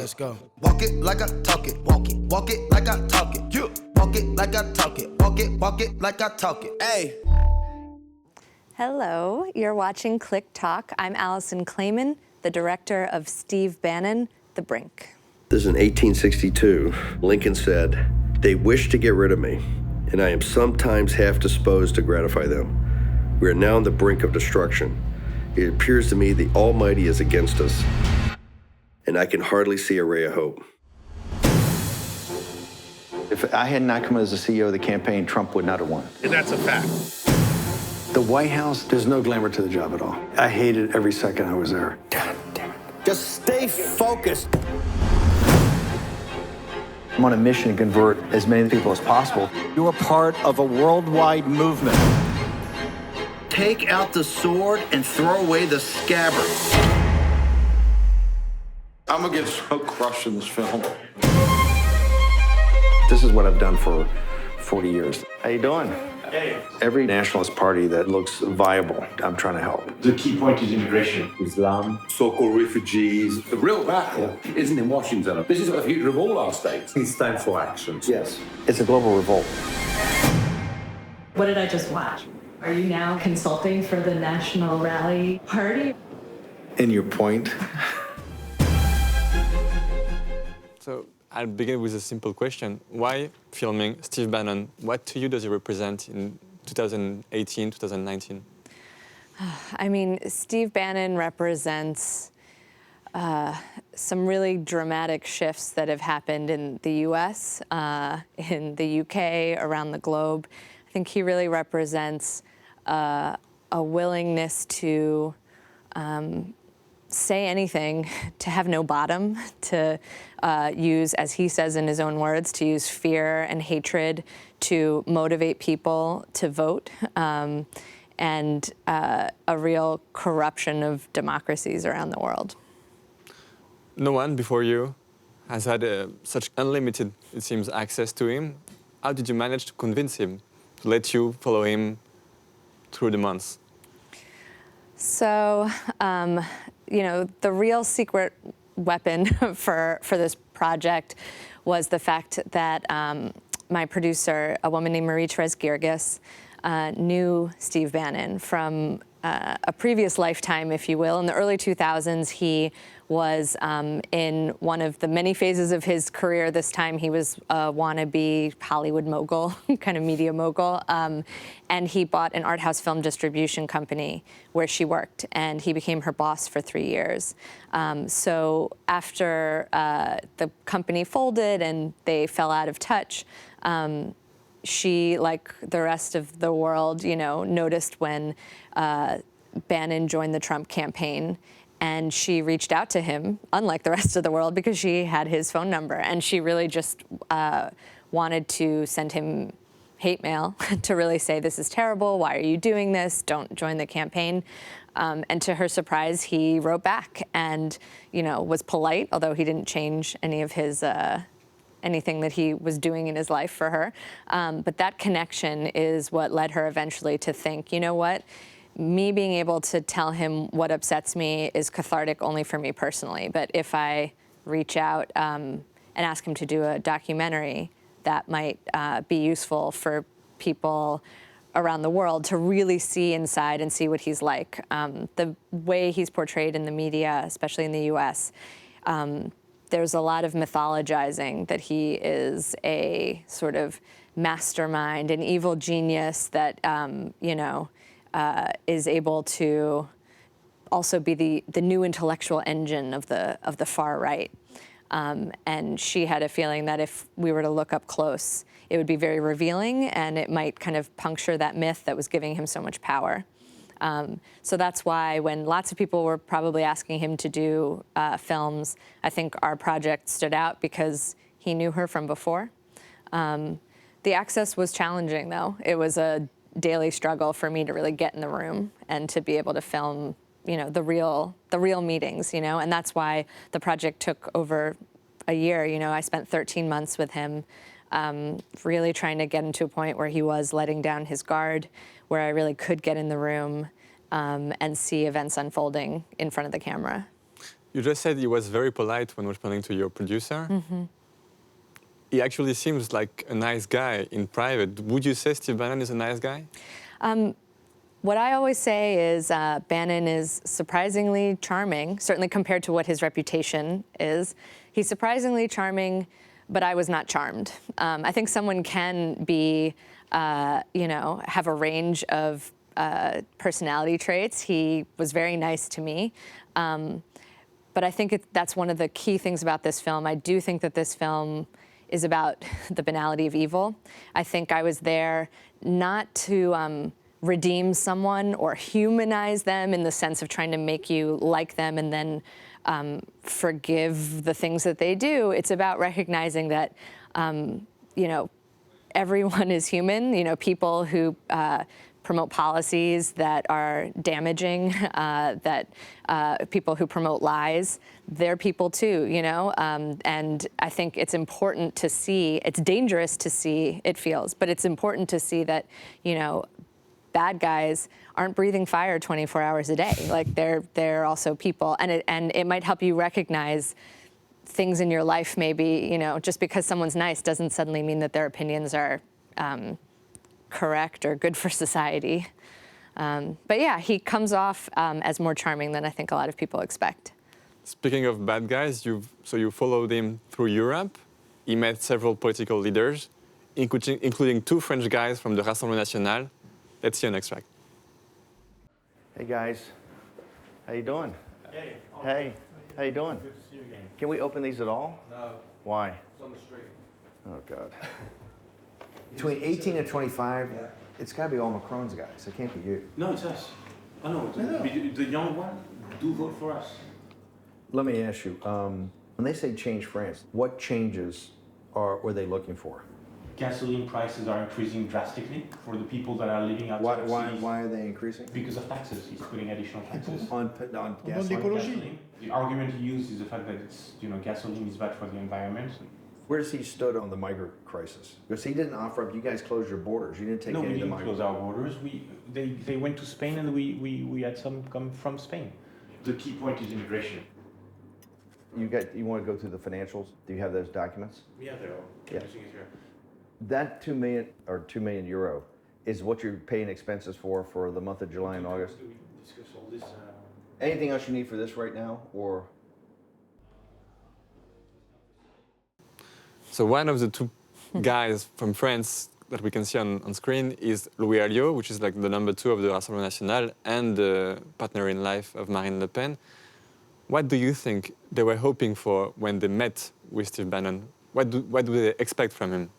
Let's go. Walk it like I talk it. Walk it like I talk it. You walk it like I talk it. Walk it like I talk it. Hey. Hello, you're watching Clique Talk. I'm Alison Klayman, the director of Steve Bannon, The Brink. This is in 1862. Lincoln said, "They wish to get rid of me, and I am sometimes half disposed to gratify them. We are now on the brink of destruction. It appears to me the Almighty is against us, and I can hardly see a ray of hope." If I had not come as the CEO of the campaign, Trump would not have won. And that's a fact. The White House, there's no glamour to the job at all. I hated every second I was there. Damn it. Just stay focused. I'm on a mission to convert as many people as possible. You are part of a worldwide movement. Take out the sword and throw away the scabbard. I'm gonna get so crushed in this film. This is what I've done for 40 years. How you doing? Hey. Every nationalist party that looks viable, I'm trying to help. The key point is immigration, Islam, So-called refugees. The real battle isn't in Washington. This is the future of all our states. It's time for action. Yes, it's a global revolt. What did I just watch? Are you now consulting for the National Rally Party? And your point? So I'll begin with a simple question. Why filming Steve Bannon? What to you does he represent in 2018, 2019? I mean, Steve Bannon represents some really dramatic shifts that have happened in the US, in the UK, around the globe. I think he really represents a willingness to say anything, to have no bottom, to use, as he says in his own words, to use fear and hatred to motivate people to vote, and a real corruption of democracies around the world. No one before you has had such unlimited, it seems, access to him. How did you manage to convince him to let you follow him through the months? So, you know, the real secret weapon for this project was the fact that my producer, a woman named Marie-Therese Girgis, knew Steve Bannon from a previous lifetime, if you will. In the early 2000s, he was in one of the many phases of his career. This time he was a wannabe Hollywood mogul, kind of media mogul. And he bought an art house film distribution company where she worked, and he became her boss for 3 years. So after the company folded and they fell out of touch, she, like the rest of the world, you know, noticed when Bannon joined the Trump campaign, and she reached out to him, unlike the rest of the world, because she had his phone number, and she really just wanted to send him hate mail to really say, this is terrible, why are you doing this, don't join the campaign. And to her surprise, he wrote back and, you know, was polite, although he didn't change any of his anything that he was doing in his life for her. But that connection is what led her eventually to think, you know what, me being able to tell him what upsets me is cathartic only for me personally. But if I reach out and ask him to do a documentary, that might be useful for people around the world to really see inside and see what he's like. The way he's portrayed in the media, especially in the US, there's a lot of mythologizing that he is a sort of mastermind, an evil genius that, you know, is able to also be the new intellectual engine of the far right. And she had a feeling that if we were to look up close, it would be very revealing, and it might kind of puncture that myth that was giving him so much power. So that's why when lots of people were probably asking him to do films, I think our project stood out because he knew her from before. The access was challenging, though. It was a daily struggle for me to really get in the room and to be able to film, you know, the real meetings, you know, and that's why the project took over a year. You know, I spent 13 months with him, really trying to get him to a point where he was letting down his guard, where I really could get in the room and see events unfolding in front of the camera. You just said he was very polite when responding to your producer. Mm-hmm. He actually seems like a nice guy in private. Would you say Steve Bannon is a nice guy? What I always say is Bannon is surprisingly charming, certainly compared to what his reputation is. He's surprisingly charming, but I was not charmed. I think someone can be, have a range of personality traits. He was very nice to me. But I think that's one of the key things about this film. I do think that this film is about the banality of evil. I think I was there not to redeem someone or humanize them in the sense of trying to make you like them and then forgive the things that they do. It's about recognizing that, everyone is human. People who promote policies that are damaging, that people who promote lies, they're people too, and I think it's important to see, it's dangerous to see, it feels, but it's important to see that, bad guys aren't breathing fire 24 hours a day. Like they're also people, and it might help you recognize things in your life maybe, just because someone's nice doesn't suddenly mean that their opinions are correct or good for society. But yeah, he comes off as more charming than I think a lot of people expect. Speaking of bad guys, you followed him through Europe. He met several political leaders, including 2 French guys from the Rassemblement National. Let's see an extract. Hey guys, how you doing? Hey. Hey, how you doing? Good to see you again. Can we open these at all? No. Why? It's on the street. Oh God. Between 18 and 25, it's got to be all Macron's guys. It can't be you. No, it's us. I know. The young one, do vote for us. Let me ask you, when they say change France, what changes were they looking for? Gasoline prices are increasing drastically for the people that are living outside of cities. Why are they increasing? Because of taxes. He's putting additional taxes. On gasoline? The argument he used is the fact that it's, gasoline is bad for the environment. Where does he stood on the migrant crisis? Because he didn't offer up, you guys closed your borders. You didn't take any of the didn't migrants. close our borders. They went to Spain and we had some come from Spain. The key point is immigration. You want to go through the financials? Do you have those documents? Yeah, they're all. Everything is here. That 2 million or 2 million euro is what you're paying expenses for the month of July and August. Do we discuss all this? Anything else you need for this right now, or? So one of the 2 guys from France that we can see on screen is Louis Alliot, which is like the number 2 of the Rassemblement National and the partner in life of Marine Le Pen. What do you think they were hoping for when they met with Steve Bannon? What do they expect from him?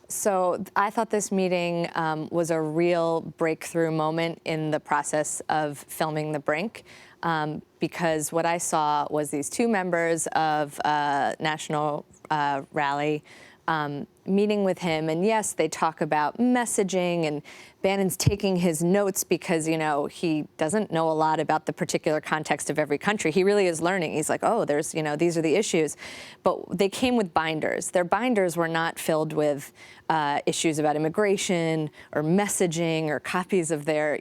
So I thought this meeting was a real breakthrough moment in the process of filming The Brink, because what I saw was these 2 members of National Rally meeting with him, and yes, they talk about messaging, and Bannon's taking his notes because, he doesn't know a lot about the particular context of every country. He really is learning. He's like, oh, there's, these are the issues. But they came with binders. Their binders were not filled with issues about immigration or messaging or copies of their,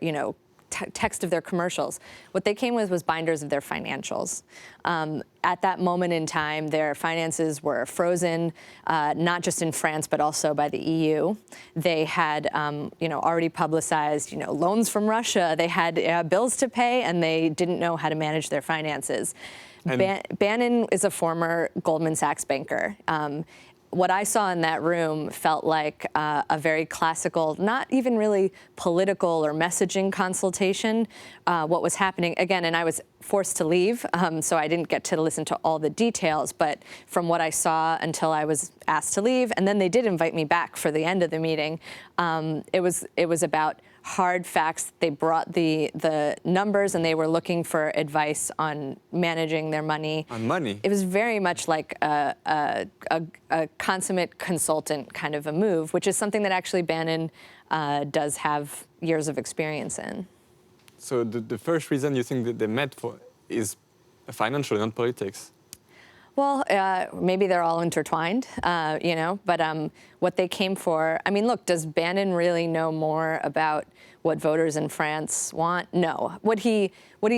text of their commercials. What they came with was binders of their financials. At that moment in time, their finances were frozen, not just in France, but also by the EU. They had, already publicized, loans from Russia. They had bills to pay, and they didn't know how to manage their finances. Bannon is a former Goldman Sachs banker. What I saw in that room felt like a very classical, not even really political or messaging consultation. What was happening, again, and I was forced to leave, so I didn't get to listen to all the details, but from what I saw until I was asked to leave, and then they did invite me back for the end of the meeting, it was about hard facts. They brought the numbers, and they were looking for advice on managing their money. On money? It was very much like a consummate consultant kind of a move, which is something that actually Bannon does have years of experience in. So the first reason you think that they met for is financial, not politics? Well, maybe they're all intertwined, but what they came for, I mean, look, does Bannon really know more about what voters in France want? No. What he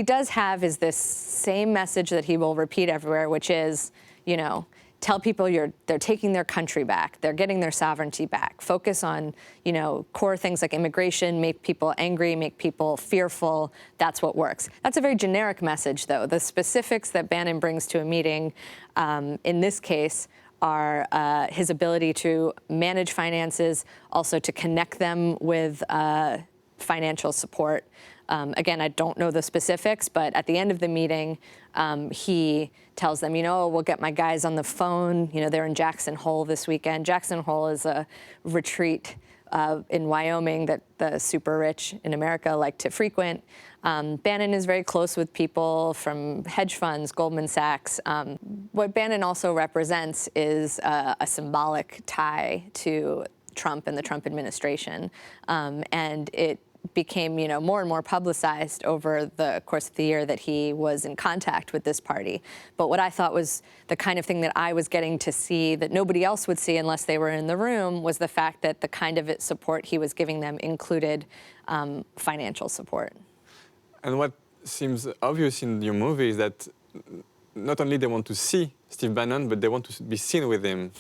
does have is this same message that he will repeat everywhere, which is, tell people they're taking their country back, they're getting their sovereignty back. Focus on, core things like immigration, make people angry, make people fearful. That's what works. That's a very generic message, though. The specifics that Bannon brings to a meeting, in this case, are his ability to manage finances, also to connect them with financial support. Again, I don't know the specifics, but at the end of the meeting, he tells them, we'll get my guys on the phone. They're in Jackson Hole this weekend. Jackson Hole is a retreat in Wyoming that the super rich in America like to frequent. Bannon is very close with people from hedge funds, Goldman Sachs. What Bannon also represents is a symbolic tie to Trump and the Trump administration. And it became, more and more publicized over the course of the year that he was in contact with this party. But what I thought was the kind of thing that I was getting to see that nobody else would see unless they were in the room was the fact that the kind of support he was giving them included financial support. And what seems obvious in your movie is that not only they want to see Steve Bannon, but they want to be seen with him.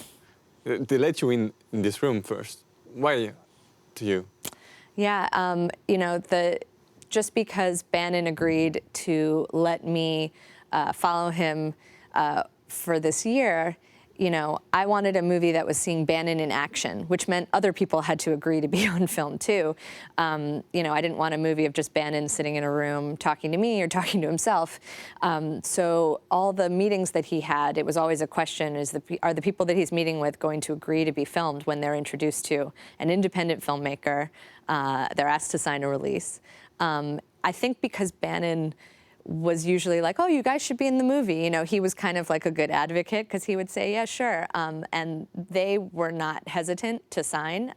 They let you in this room first. Why to you? Yeah, just because Bannon agreed to let me follow him for this year, I wanted a movie that was seeing Bannon in action, which meant other people had to agree to be on film too. I didn't want a movie of just Bannon sitting in a room talking to me or talking to himself. So all the meetings that he had, it was always a question, are the people that he's meeting with going to agree to be filmed when they're introduced to an independent filmmaker? They're asked to sign a release. I think because Bannon was usually like, oh, you guys should be in the movie. He was kind of like a good advocate because he would say, yeah, sure. And they were not hesitant to sign.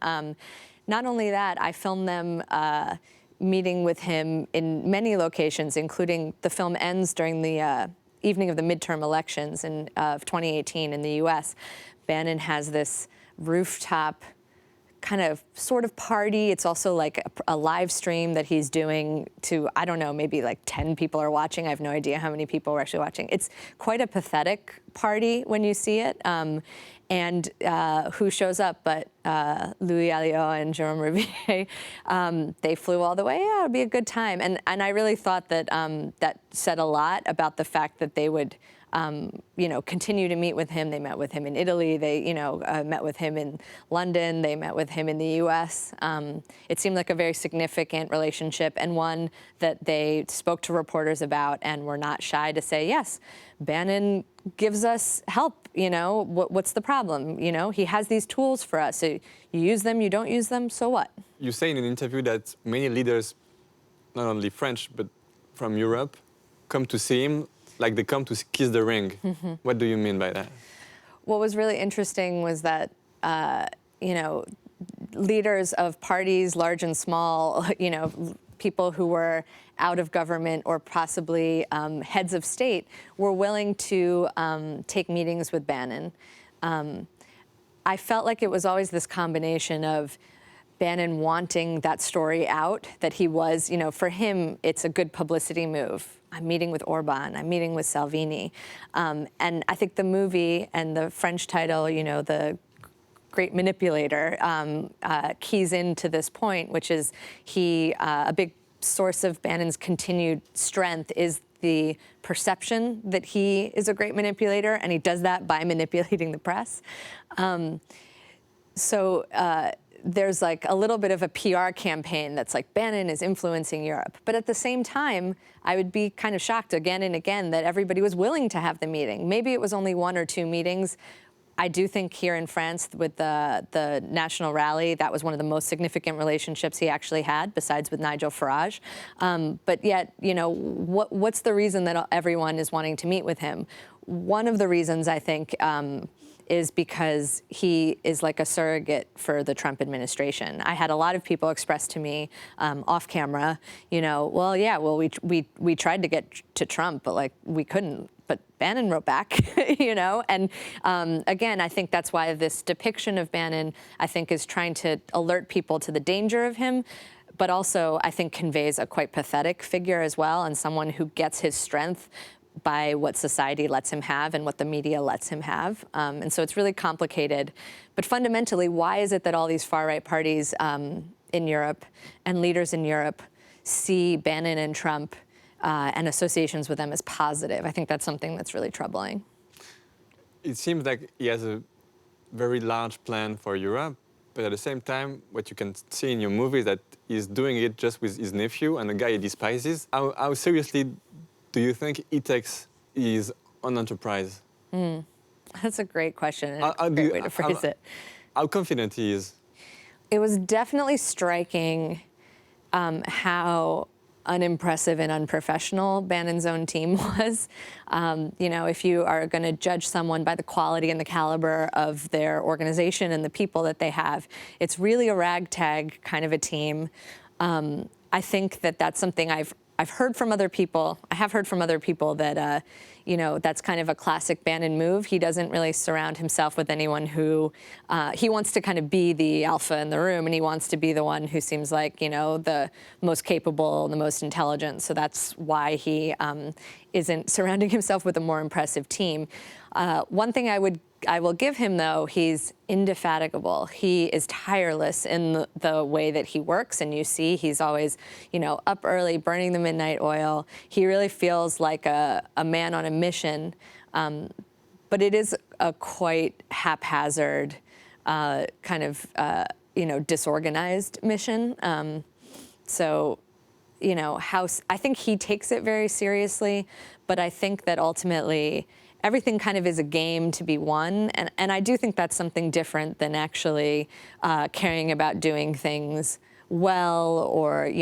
Not only that, I filmed them meeting with him in many locations, including the film ends during the evening of the midterm elections of 2018 in the US. Bannon has this rooftop kind of sort of party. It's also like a live stream that he's doing to, I don't know, maybe like 10 people are watching. I have no idea how many people are actually watching. It's quite a pathetic party when you see it. And who shows up but Louis Alliot and Jerome Riviere. They flew all the way. Yeah, it'll be a good time. And I really thought that that said a lot about the fact that they would continue to meet with him. They met with him in Italy. They, met with him in London. They met with him in the U.S. It seemed like a very significant relationship and one that they spoke to reporters about and were not shy to say, yes, Bannon gives us help. What's the problem? He has these tools for us. So you use them, you don't use them, so what? You say in an interview that many leaders, not only French, but from Europe, come to see him like they come to kiss the ring. Mm-hmm. What do you mean by that? What was really interesting was that, leaders of parties, large and small, people who were out of government or possibly heads of state were willing to take meetings with Bannon. I felt like it was always this combination of Bannon wanting that story out, that he was, for him, it's a good publicity move. I'm meeting with Orban, I'm meeting with Salvini. And I think the movie and the French title, The Great Manipulator, keys into this point, which is a big source of Bannon's continued strength is the perception that he is a great manipulator, and he does that by manipulating the press. There's like a little bit of a PR campaign that's like Bannon is influencing Europe. But at the same time, I would be kind of shocked again and again that everybody was willing to have the meeting. Maybe it was only 1 or 2 meetings. I do think here in France with the National Rally, that was one of the most significant relationships he actually had, besides with Nigel Farage. But yet, what's the reason that everyone is wanting to meet with him? One of the reasons, I think, is because he is like a surrogate for the Trump administration. I had a lot of people express to me off camera, we tried to get to Trump, but like we couldn't. But Bannon wrote back, And again, I think that's why this depiction of Bannon, I think, is trying to alert people to the danger of him, but also I think conveys a quite pathetic figure as well, and someone who gets his strength by what society lets him have and what the media lets him have. And so it's really complicated. But fundamentally, why is it that all these far-right parties in Europe and leaders in Europe see Bannon and Trump and associations with them as positive? I think that's something that's really troubling. It seems like he has a very large plan for Europe, but at the same time, what you can see in your movie is that he's doing it just with his nephew and a guy he despises. How seriously do you think he takes his own enterprise? That's a great question, and a great way to phrase it. How confident he is? It was definitely striking how unimpressive and unprofessional Bannon's own team was. If you are going to judge someone by the quality and the caliber of their organization and the people that they have, it's really a ragtag kind of a team. I think that that's something I've heard from other people. I have heard from other people that, that's kind of a classic Bannon move. He doesn't really surround himself with anyone who, he wants to kind of be the alpha in the room, and he wants to be the one who seems like, the most capable, the most intelligent. So that's why he isn't surrounding himself with a more impressive team. One thing I will give him, though, he's indefatigable. He is tireless in the way that he works, and you see he's always, up early, burning the midnight oil. He really feels like a man on a mission, but it is a quite haphazard, kind of, disorganized mission. I think he takes it very seriously, but I think that ultimately everything kind of is a game to be won, and I do think that's something different than actually caring about doing things well or,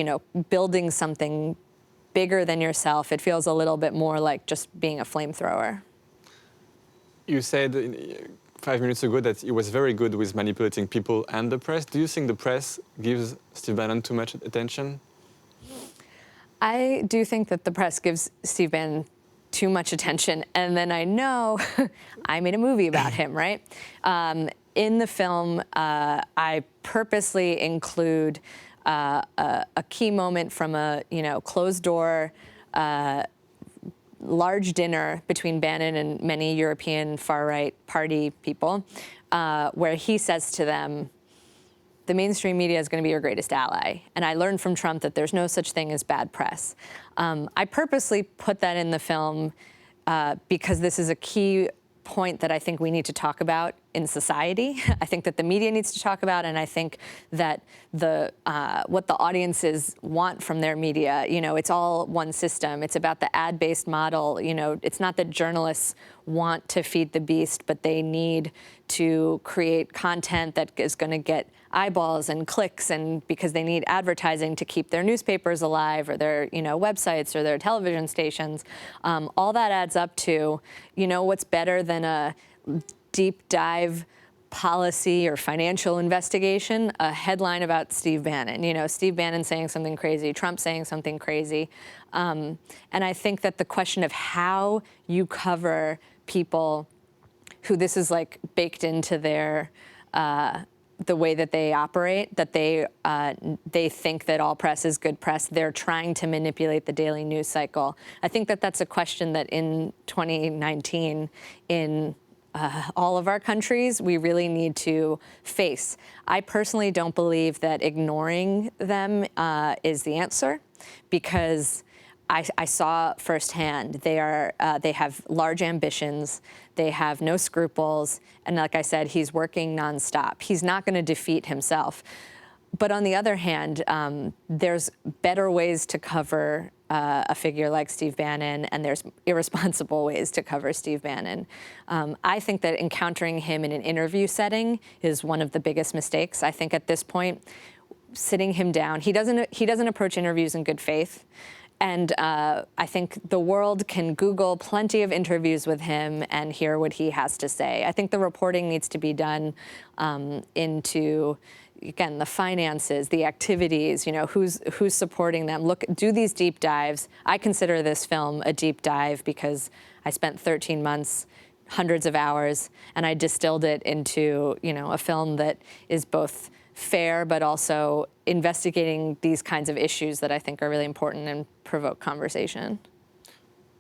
building something bigger than yourself. It feels a little bit more like just being a flamethrower. You said 5 minutes ago that he was very good with manipulating people and the press. Do you think the press gives Steve Bannon too much attention? I do think that the press gives Steve Bannon too much attention, and then I know I made a movie about him, right? In the film, I purposely include a key moment from a closed door large dinner between Bannon and many European far-right party people, where he says to them, the mainstream media is going to be your greatest ally. And I learned from Trump that there's no such thing as bad press. I purposely put that in the film because this is a key point that I think we need to talk about in society. I think that the media needs to talk about, and I think that what the audiences want from their media, it's all one system. It's about the ad-based model. It's not that journalists want to feed the beast, but they need to create content that is going to get eyeballs and clicks, and because they need advertising to keep their newspapers alive or their websites or their television stations. All that adds up to, what's better than a deep dive policy or financial investigation? A headline about Steve Bannon. Steve Bannon saying something crazy, Trump saying something crazy. And I think that the question of how you cover people who this is like baked into their the way that they operate, that they think that all press is good press. They're trying to manipulate the daily news cycle. I think that that's a question that in 2019, in all of our countries, we really need to face. I personally don't believe that ignoring them is the answer, because I saw firsthand they have large ambitions, they have no scruples, and like I said, he's working nonstop. He's not going to defeat himself. But on the other hand, there's better ways to cover a figure like Steve Bannon, and there's irresponsible ways to cover Steve Bannon. I think that encountering him in an interview setting is one of the biggest mistakes. I think at this point, sitting him down, he doesn't approach interviews in good faith. And I think the world can Google plenty of interviews with him and hear what he has to say. I think the reporting needs to be done into, again, the finances, the activities, you know, who's supporting them. Look, do these deep dives. I consider this film a deep dive because I spent 13 months, hundreds of hours, and I distilled it into, you know, a film that is both fair, but also investigating these kinds of issues that I think are really important and provoke conversation.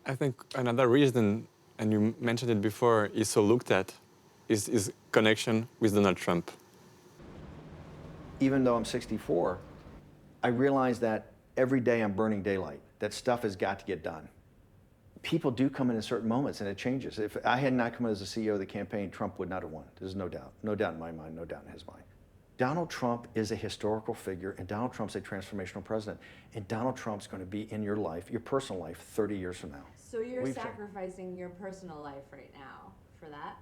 I think another reason, and you mentioned it before, is so looked at, is his connection with Donald Trump. Even though I'm 64, I realize that every day I'm burning daylight, that stuff has got to get done. People do come in at certain moments and it changes. If I had not come in as the CEO of the campaign, Trump would not have won. There's no doubt. No doubt in my mind, no doubt in his mind. Donald Trump is a historical figure, and Donald Trump's a transformational president. And Donald Trump's going to be in your life, your personal life, 30 years from now. So you're sacrificing your personal life right now for that?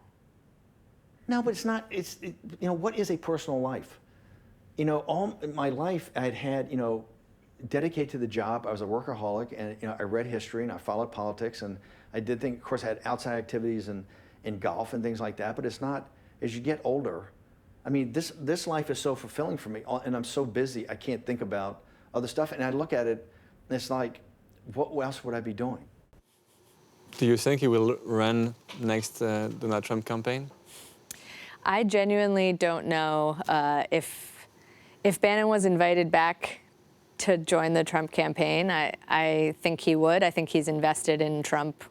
No, but it's not, you know, what is a personal life? You know, all my life I'd had, you know, dedicated to the job. I was a workaholic, and, you know, I read history and I followed politics, and I did think, of course, I had outside activities and in golf and things like that, but it's not, as you get older, I mean, this life is so fulfilling for me, and I'm so busy, I can't think about other stuff. And I look at it, and it's like, what else would I be doing? Do you think he will run next Donald Trump campaign? I genuinely don't know if Bannon was invited back to join the Trump campaign. I think he would. I think he's invested in Trump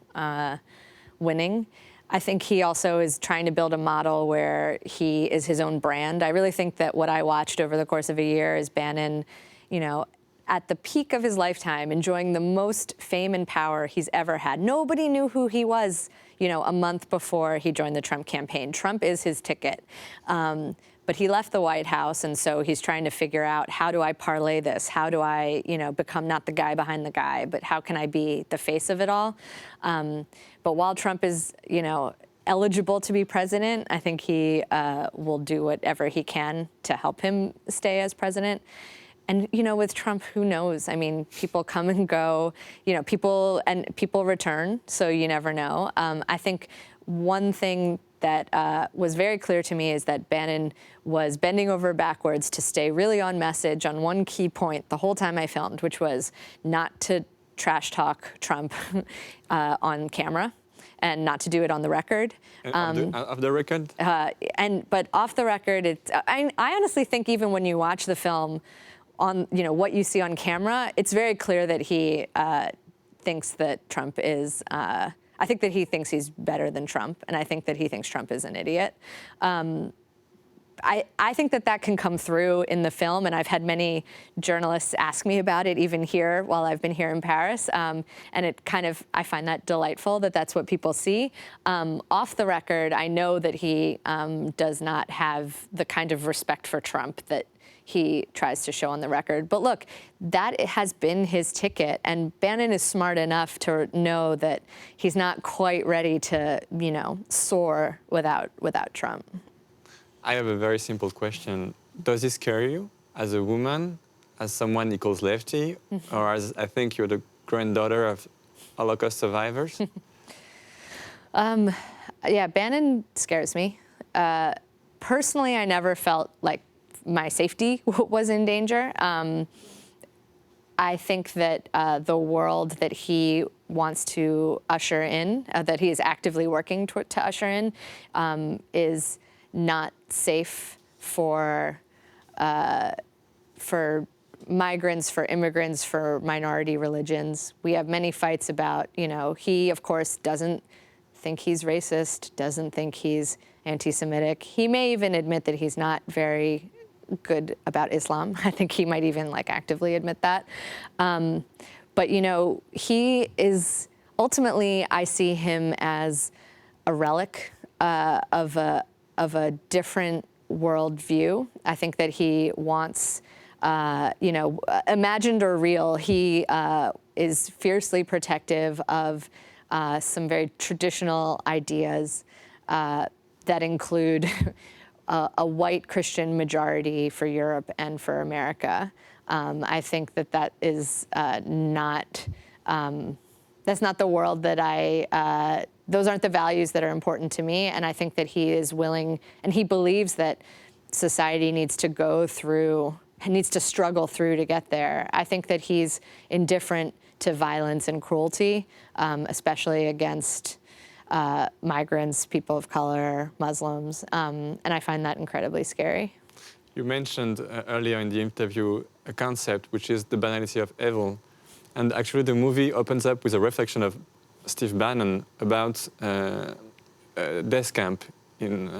winning. I think he also is trying to build a model where he is his own brand. I really think that what I watched over the course of a year is Bannon, you know, at the peak of his lifetime, enjoying the most fame and power he's ever had. Nobody knew who he was, you know, a month before he joined the Trump campaign. Trump is his ticket. But he left the White House, and so he's trying to figure out, how do I parlay this? How do I, you know, become not the guy behind the guy, but how can I be the face of it all? But while Trump is, you know, eligible to be president, I think he will do whatever he can to help him stay as president. And, you know, with Trump, who knows? I mean, people come and go, you know, people return, so you never know. I think one thing that was very clear to me is that Bannon was bending over backwards to stay really on message on one key point the whole time I filmed, which was not to trash talk Trump on camera and not to do it on the record. Off the record? But off the record, I honestly think even when you watch the film, on, you know, what you see on camera, it's very clear that he thinks that Trump is. I think that he thinks he's better than Trump, and I think that he thinks Trump is an idiot. I think that can come through in the film, and I've had many journalists ask me about it, even here while I've been here in Paris, and it kind of, I find that delightful that that's what people see. Off the record, I know that he does not have the kind of respect for Trump that he tries to show on the record. But look, that has been his ticket, and Bannon is smart enough to know that he's not quite ready to, you know, soar without Trump. I have a very simple question. Does this scare you as a woman, as someone he calls lefty, or as I think you're the granddaughter of Holocaust survivors? Yeah, Bannon scares me. Personally, I never felt like my safety was in danger. I think that the world that he wants to usher in, that he is actively working to usher in, is not safe for migrants, for immigrants, for minority religions. We have many fights about, you know, he, of course, doesn't think he's racist, doesn't think he's anti-Semitic. He may even admit that he's not very good about Islam. I think he might even actively admit that. But, you know, he is, ultimately, I see him as a relic of a different worldview. I think that he wants, you know, imagined or real, he is fiercely protective of some very traditional ideas that include a white Christian majority for Europe and for America. I think that is not, that's not the world that those aren't the values that are important to me. And I think that he is willing, and he believes that society needs to go through, needs to struggle through to get there. I think that he's indifferent to violence and cruelty, especially against migrants, people of color, Muslims, and I find that incredibly scary. You mentioned earlier in the interview a concept which is the banality of evil. And actually the movie opens up with a reflection of Steve Bannon about a death camp in,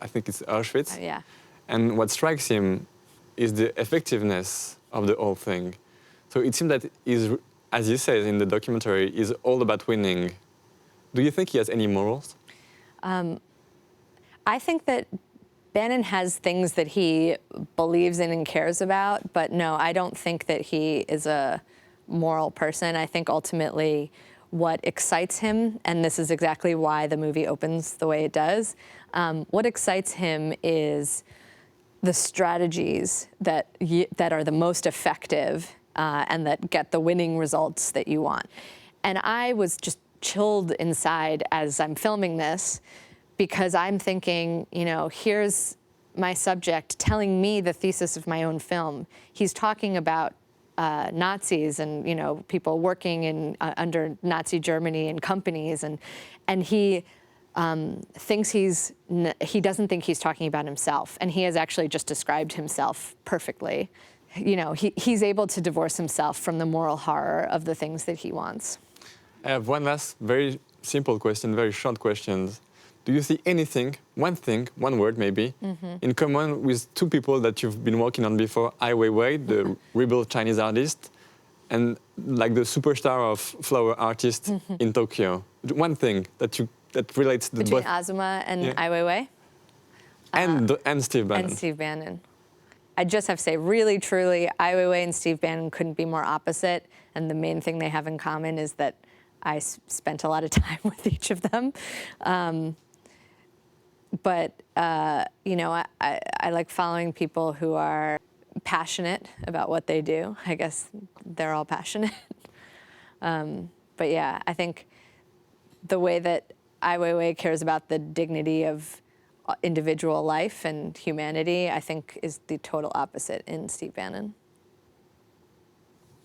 I think it's Auschwitz. Yeah. And what strikes him is the effectiveness of the whole thing. So it seems that he's, as he says in the documentary, is all about winning. Do you think he has any morals? I think that Bannon has things that he believes in and cares about, but no, I don't think that he is a moral person. I think ultimately what excites him, and this is exactly why the movie opens the way it does, what excites him is the strategies that are the most effective and that get the winning results that you want. And I was just chilled inside as I'm filming this, because I'm thinking, you know, here's my subject telling me the thesis of my own film. He's talking about Nazis and, you know, people working in under Nazi Germany and companies, and he thinks he doesn't think he's talking about himself, and he has actually just described himself perfectly. You know, he's able to divorce himself from the moral horror of the things that he wants. I have one last very simple question, very short questions. Do you see anything, one thing, one word maybe, in common with two people that you've been working on before, Ai Weiwei, the rebel Chinese artist, and like the superstar of flower artist in Tokyo? One thing that relates the Between both. Azuma and Ai Weiwei? And Steve Bannon. And Steve Bannon. I just have to say, really, truly, Ai Weiwei and Steve Bannon couldn't be more opposite, and the main thing they have in common is that I spent a lot of time with each of them. But, you know, I like following people who are passionate about what they do. I guess they're all passionate. But yeah, I think the way that Ai Weiwei cares about the dignity of individual life and humanity, I think is the total opposite in Steve Bannon.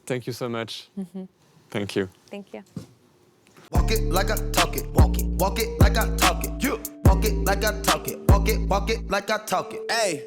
Thank you so much. Thank you. Thank you. Walk it like I talk it, walk it like I talk it. You walk it like I talk it, walk it like I talk it. Hey.